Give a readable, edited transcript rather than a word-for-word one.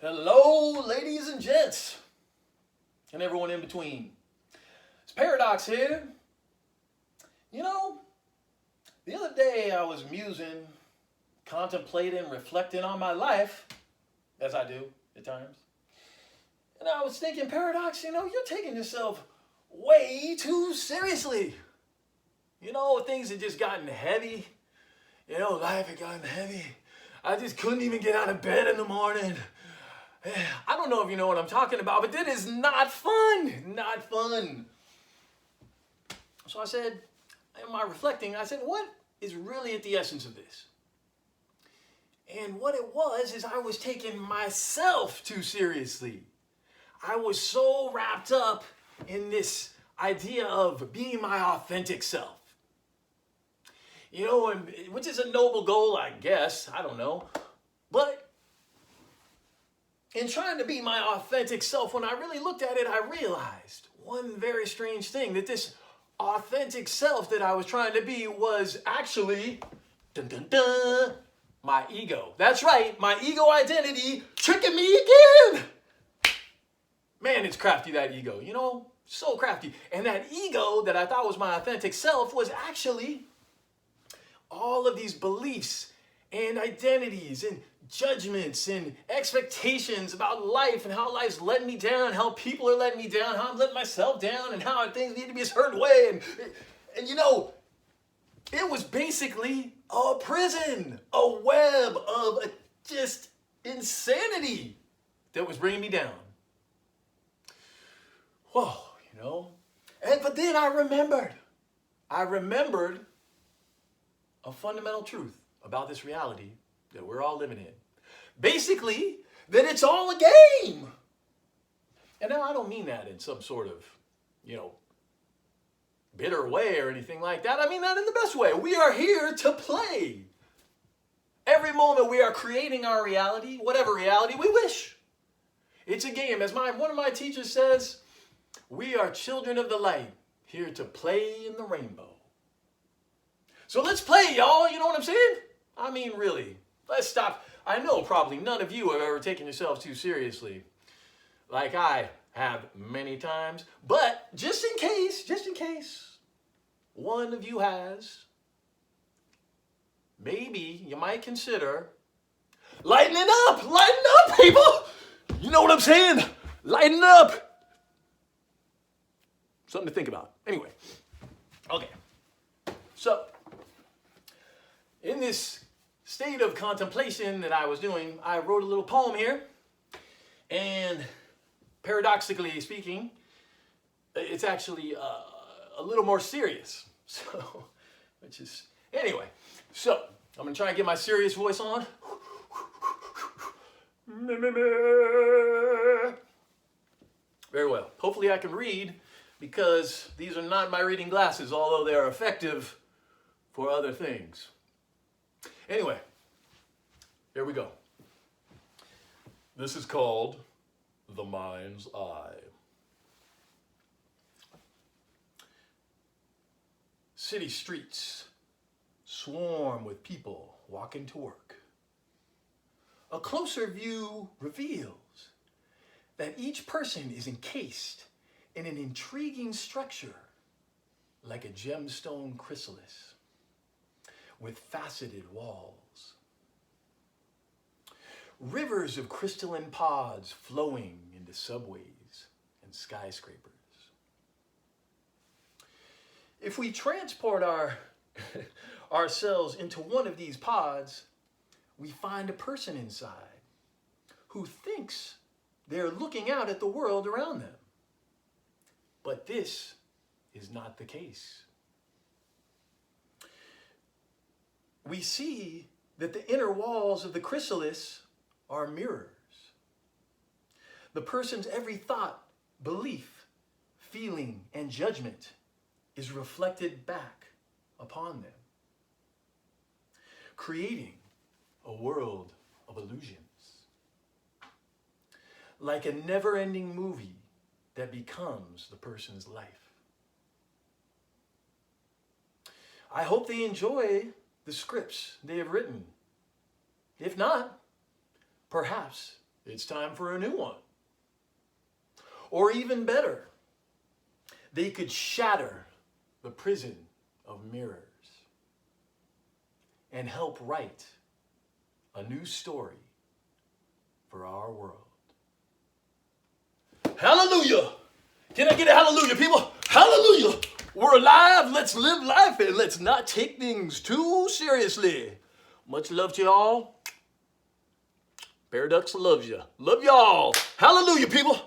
Hello, ladies and gents, and everyone in between. It's Paradox here. You know, the other day I was musing, contemplating, reflecting on my life, as I do at times. And I was thinking, Paradox, you're taking yourself way too seriously. Things had just gotten heavy. Life had gotten heavy. I just couldn't even get out of bed in the morning. I don't know if you know what I'm talking about, but that is not fun. Not fun. So I said, in my reflecting, I said, what is really at the essence of this? And what it was is I was taking myself too seriously. I was so wrapped up in this idea of being my authentic self. Which is a noble goal, I guess. I don't know. But in trying to be my authentic self, when I really looked at it, I realized one very strange thing, that this authentic self that I was trying to be was actually, dun, dun, dun, my ego. That's right, my ego identity tricking me again. Man, it's crafty, that ego, so crafty. And that ego that I thought was my authentic self was actually all of these beliefs and identities and judgments and expectations about life and how life's letting me down, how people are letting me down, how I'm letting myself down, and how things need to be a certain way. And it was basically a prison, a web of just insanity that was bringing me down. Whoa, But then I remembered a fundamental truth about this reality that we're all living in. Basically, that it's all a game. And now I don't mean that in some sort of, bitter way or anything like that. I mean that in the best way. We are here to play. Every moment we are creating our reality, whatever reality we wish. It's a game. As one of my teachers says, we are children of the light, here to play in the rainbow. So let's play, y'all. You know what I'm saying? I mean, really. Let's stop. I know probably none of you have ever taken yourselves too seriously, like I have many times. But just in case one of you has, maybe you might consider lightening up, people. You know what I'm saying? Lighten up. Something to think about. Anyway, okay. So, in this state of contemplation that I was doing, I wrote a little poem here. And paradoxically speaking, it's actually a little more serious. Anyway, so I'm going to try and get my serious voice on. Very well. Hopefully I can read, because these are not my reading glasses, although they are effective for other things. Anyway, here we go. This is called The Mind's Eye. City streets swarm with people walking to work. A closer view reveals that each person is encased in an intriguing structure like a gemstone chrysalis, with faceted walls. Rivers of crystalline pods flowing into subways and skyscrapers. If we transport ourselves into one of these pods, we find a person inside who thinks they're looking out at the world around them. But this is not the case. We see that the inner walls of the chrysalis are mirrors. The person's every thought, belief, feeling, and judgment is reflected back upon them, creating a world of illusions. Like a never-ending movie that becomes the person's life. I hope they enjoy the scripts they have written. If not, perhaps it's time for a new one. Or even better, they could shatter the prison of mirrors and help write a new story for our world. Hallelujah! Can I get a hallelujah, people? Hallelujah! We're alive. Let's live life and let's not take things too seriously. Much love to y'all. Paradox loves you. Love y'all. Hallelujah, people.